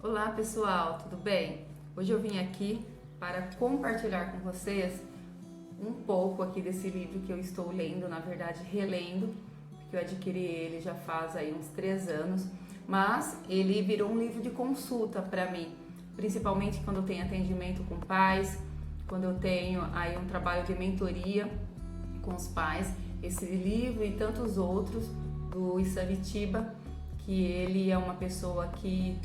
Olá pessoal, tudo bem? Hoje eu vim aqui para compartilhar com vocês um pouco aqui desse livro que eu estou lendo, na verdade relendo, porque eu adquiri ele já faz aí uns 3 anos, mas ele virou um livro de consulta para mim, principalmente quando eu tenho atendimento com pais, quando eu tenho aí um trabalho de mentoria com os pais. Esse livro e tantos outros do Isavitiba, que ele é uma pessoa que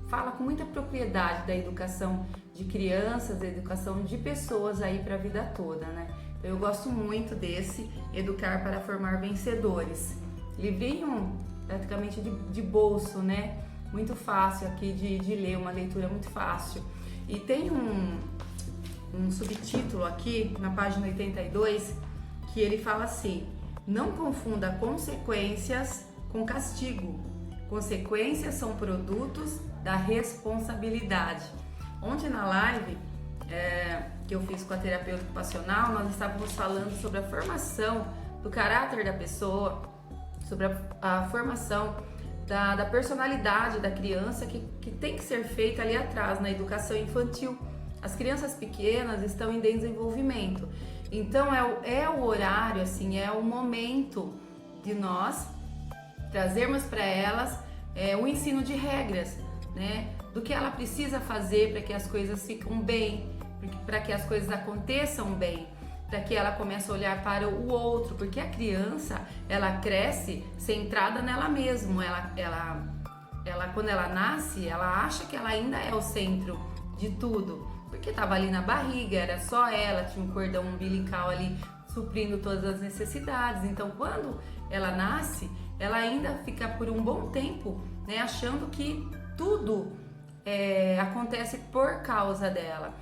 fala com muita propriedade da educação de crianças, da educação de pessoas aí para a vida toda, né? Então eu gosto muito desse Educar para Formar Vencedores. Livrinho praticamente de bolso, né? Muito fácil aqui de ler, uma leitura muito fácil. E tem um subtítulo aqui na página 82 que ele fala assim: não confunda consequências com castigo. Consequências são produtos da responsabilidade. Ontem na live que eu fiz com a terapeuta ocupacional, nós estávamos falando sobre a formação do caráter da pessoa, sobre a formação da personalidade da criança que tem que ser feita ali atrás, na educação infantil. As crianças pequenas estão em desenvolvimento, então é o horário, assim, é o momento de nós trazermos para elas um ensino de regras, né? Do que ela precisa fazer para que as coisas fiquem bem, para que as coisas aconteçam bem, para que ela comece a olhar para o outro, porque a criança, ela cresce centrada nela mesma, ela quando ela nasce, ela acha que ela ainda é o centro de tudo, porque estava ali na barriga, era só ela, tinha um cordão umbilical ali suprindo todas as necessidades. Então quando ela nasce, ela ainda fica por um bom tempo, né, achando que tudo acontece por causa dela.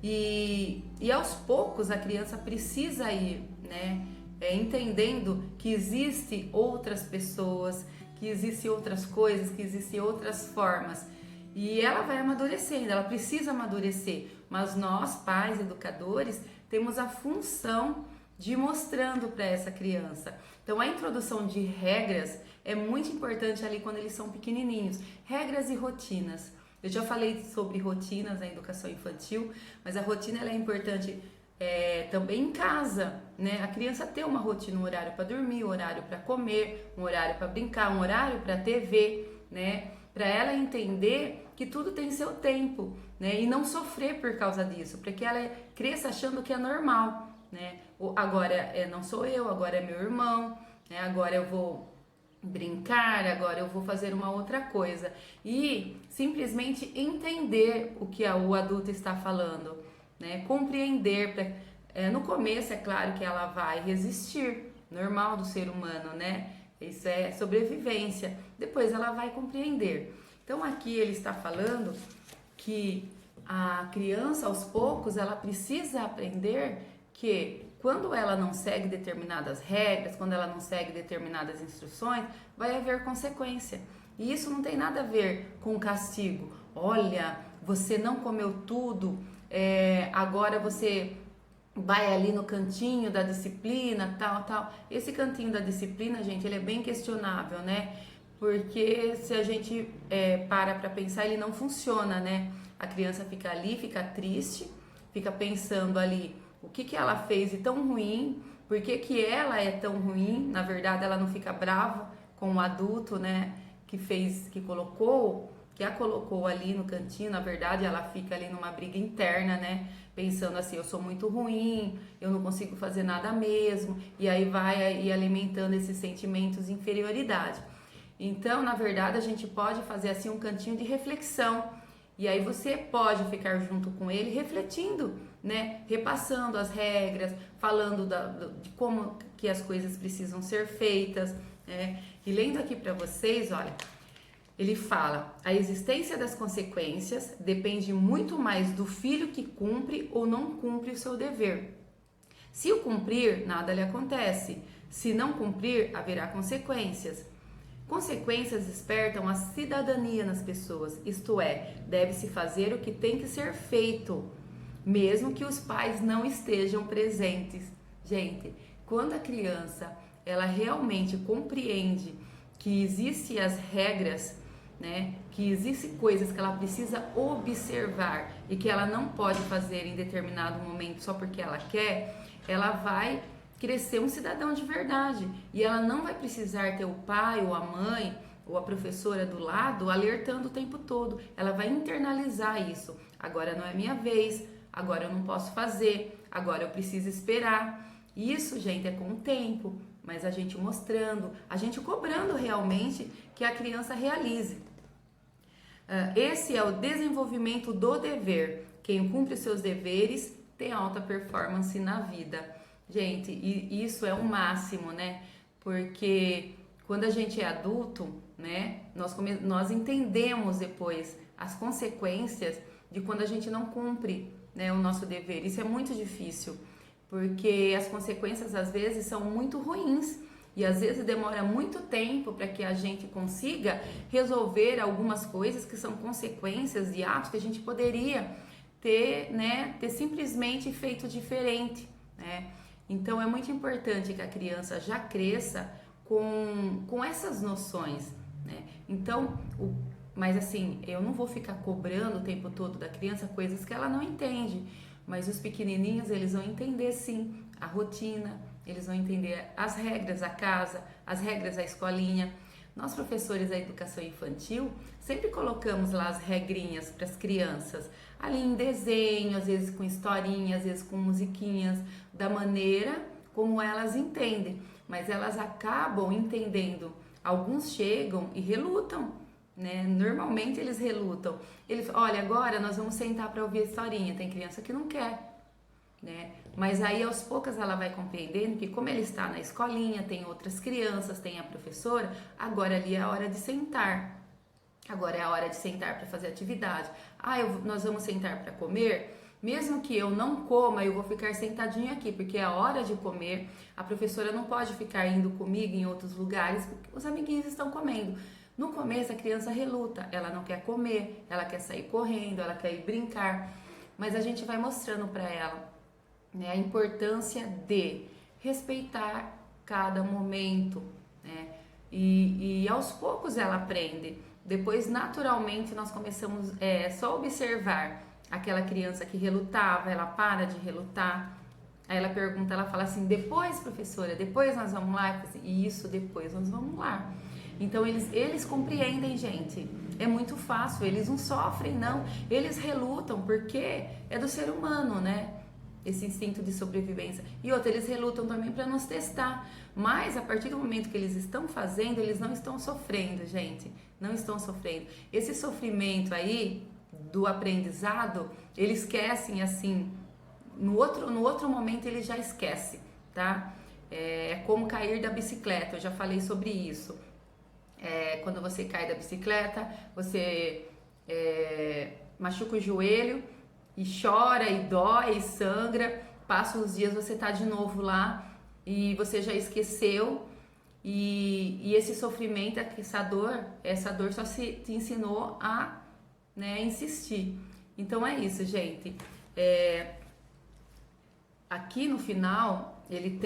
E aos poucos a criança precisa ir, né, entendendo que existem outras pessoas, que existem outras coisas, que existem outras formas. E ela vai amadurecendo, ela precisa amadurecer. Mas nós, pais, educadores, temos a função de ir mostrando para essa criança. Então a introdução de regras é muito importante ali quando eles são pequenininhos. Regras e rotinas. Eu já falei sobre rotinas na educação infantil, mas a rotina ela é importante também em casa, né? A criança ter uma rotina, um horário para dormir, um horário para comer, um horário para brincar, um horário para TV, né? Para ela entender que tudo tem seu tempo, né? E não sofrer por causa disso, para que ela cresça achando que é normal, né? Agora não sou eu, agora é meu irmão, né? Agora eu vou brincar, agora eu vou fazer uma outra coisa. E simplesmente entender o que o adulto está falando, né? Compreender. No começo, é claro que ela vai resistir, normal do ser humano, né? Isso é sobrevivência. Depois ela vai compreender. Então aqui ele está falando que a criança, aos poucos, ela precisa aprender que quando ela não segue determinadas regras, quando ela não segue determinadas instruções, vai haver consequência. E isso não tem nada a ver com castigo. Olha, você não comeu tudo, agora você vai ali no cantinho da disciplina, tal. Esse cantinho da disciplina, gente, ele é bem questionável, né? Porque se a gente para pensar, ele não funciona, né? A criança fica ali, fica triste, fica pensando ali o que ela fez de tão ruim, por que ela é tão ruim. Na verdade, ela não fica brava com o adulto, né? Que a colocou ali no cantinho. Na verdade, ela fica ali numa briga interna, né? Pensando assim, eu sou muito ruim, eu não consigo fazer nada mesmo. E aí vai aí alimentando esses sentimentos de inferioridade. Então, na verdade, a gente pode fazer assim um cantinho de reflexão. E aí você pode ficar junto com ele refletindo, né? Repassando as regras, falando de como que as coisas precisam ser feitas, né? E lendo aqui para vocês, olha, ele fala: a existência das consequências depende muito mais do filho que cumpre ou não cumpre o seu dever. Se o cumprir, nada lhe acontece. Se não cumprir, haverá consequências. Consequências despertam a cidadania nas pessoas, isto é, deve-se fazer o que tem que ser feito, mesmo que os pais não estejam presentes. Gente, quando a criança ela realmente compreende que existem as regras, né, que existem coisas que ela precisa observar e que ela não pode fazer em determinado momento só porque ela quer, ela vai crescer um cidadão de verdade e ela não vai precisar ter o pai ou a mãe ou a professora do lado alertando o tempo todo. Ela vai internalizar isso. Agora não é minha vez, agora eu não posso fazer, agora eu preciso esperar. Isso, gente, é com o tempo, mas a gente mostrando, a gente cobrando realmente que a criança realize. Esse é o desenvolvimento do dever. Quem cumpre os seus deveres tem alta performance na vida. Gente, e isso é o máximo, né? Porque quando a gente é adulto, né, nós entendemos depois as consequências de quando a gente não cumpre, né, o nosso dever. Isso é muito difícil, porque as consequências às vezes são muito ruins e às vezes demora muito tempo para que a gente consiga resolver algumas coisas que são consequências de atos que a gente poderia ter, né, ter simplesmente feito diferente, né? Então é muito importante que a criança já cresça com essas noções, né? Então, mas assim, eu não vou ficar cobrando o tempo todo da criança coisas que ela não entende, mas os pequenininhos, eles vão entender sim a rotina, eles vão entender as regras da casa, as regras da escolinha. Nós, professores da educação infantil, sempre colocamos lá as regrinhas para as crianças, ali em desenho, às vezes com historinhas, às vezes com musiquinhas, da maneira como elas entendem, mas elas acabam entendendo. Alguns chegam e relutam, né? Normalmente eles relutam. Eles, olha, agora nós vamos sentar para ouvir a historinha. Tem criança que não quer, né? Mas aí aos poucos ela vai compreendendo que como ele está na escolinha, tem outras crianças, tem a professora, agora ali é a hora de sentar. Agora é a hora de sentar para fazer atividade. Nós vamos sentar para comer. Mesmo que eu não coma, eu vou ficar sentadinho aqui, porque é a hora de comer. A professora não pode ficar indo comigo em outros lugares, porque os amiguinhos estão comendo. No começo a criança reluta, ela não quer comer, ela quer sair correndo, ela quer ir brincar. Mas a gente vai mostrando para ela, né, a importância de respeitar cada momento, né? E aos poucos ela aprende. Depois, naturalmente, nós começamos só observar aquela criança que relutava, ela para de relutar. Aí ela pergunta, ela fala assim, depois, professora, depois nós vamos lá? Eu falo assim, isso, depois nós vamos lá. Então, eles compreendem, gente. É muito fácil, eles não sofrem, não. Eles relutam, porque é do ser humano, né? Esse instinto de sobrevivência. E outra, eles relutam também para nos testar. Mas, a partir do momento que eles estão fazendo, eles não estão sofrendo, gente. Não estão sofrendo. Esse sofrimento aí, do aprendizado, eles esquecem assim, no outro momento ele já esquece, tá? É como cair da bicicleta, eu já falei sobre isso. Quando você cai da bicicleta, você machuca o joelho e chora e dói e sangra, passa uns dias, você tá de novo lá e você já esqueceu. E esse sofrimento, essa dor só te ensinou a, né, insistir. Então é isso, gente. Aqui no final ele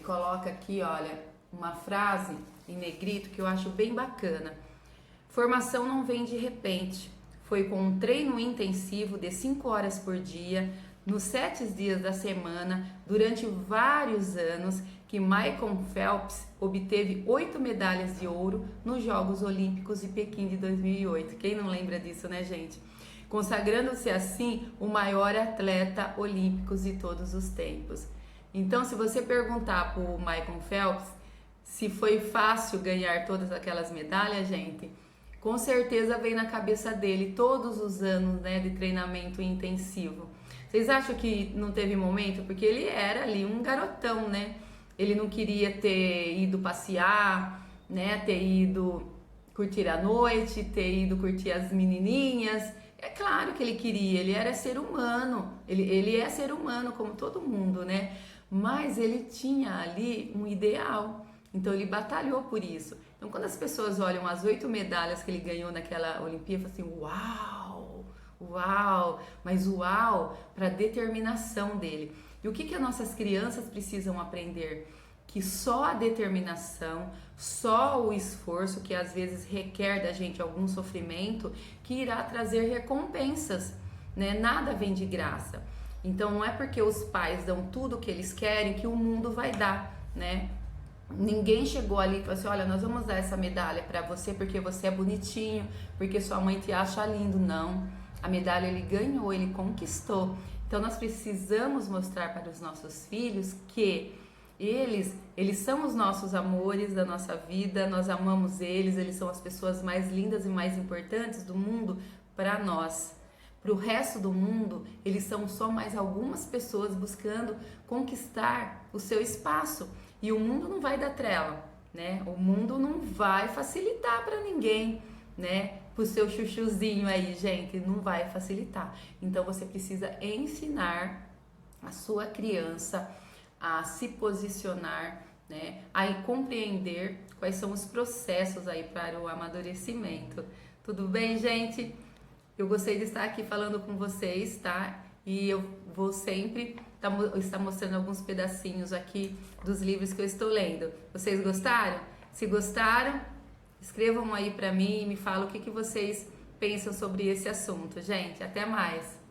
coloca aqui, olha, uma frase em negrito que eu acho bem bacana. Formação não vem de repente. Foi com um treino intensivo de 5 horas por dia, nos 7 dias da semana, durante vários anos, que Michael Phelps obteve 8 medalhas de ouro nos Jogos Olímpicos de Pequim de 2008. Quem não lembra disso, né, gente? Consagrando-se assim o maior atleta olímpico de todos os tempos. Então, se você perguntar para o Michael Phelps se foi fácil ganhar todas aquelas medalhas, gente, com certeza vem na cabeça dele todos os anos, né, de treinamento intensivo. Vocês acham que não teve momento? Porque ele era ali um garotão, né? Ele não queria ter ido passear, né? Ter ido curtir a noite, ter ido curtir as menininhas. É claro que ele queria, ele era ser humano. Ele é ser humano como todo mundo, né? Mas ele tinha ali um ideal. Então ele batalhou por isso. Então quando as pessoas olham as 8 medalhas que ele ganhou naquela Olimpíada, falam assim, uau, uau, mas uau para a determinação dele. E o que as nossas crianças precisam aprender? que só a determinação, só o esforço, que às vezes requer da gente algum sofrimento, que irá trazer recompensas, né? Nada vem de graça. Então não é porque os pais dão tudo o que eles querem que o mundo vai dar, né? Ninguém chegou ali e falou assim, olha, nós vamos dar essa medalha para você porque você é bonitinho, porque sua mãe te acha lindo. Não, a medalha ele ganhou, ele conquistou. Então nós precisamos mostrar para os nossos filhos que eles são os nossos amores da nossa vida, nós amamos eles são as pessoas mais lindas e mais importantes do mundo para nós. Para o resto do mundo, eles são só mais algumas pessoas buscando conquistar o seu espaço. E o mundo não vai dar trela, né? O mundo não vai facilitar para ninguém, né? Pro seu chuchuzinho aí, gente, não vai facilitar. Então você precisa ensinar a sua criança a se posicionar, né? A compreender quais são os processos aí para o amadurecimento. Tudo bem, gente? Eu gostei de estar aqui falando com vocês, tá? E eu vou sempre estar mostrando alguns pedacinhos aqui dos livros que eu estou lendo. Vocês gostaram? Se gostaram, escrevam aí pra mim e me falam o que vocês pensam sobre esse assunto. Gente, até mais!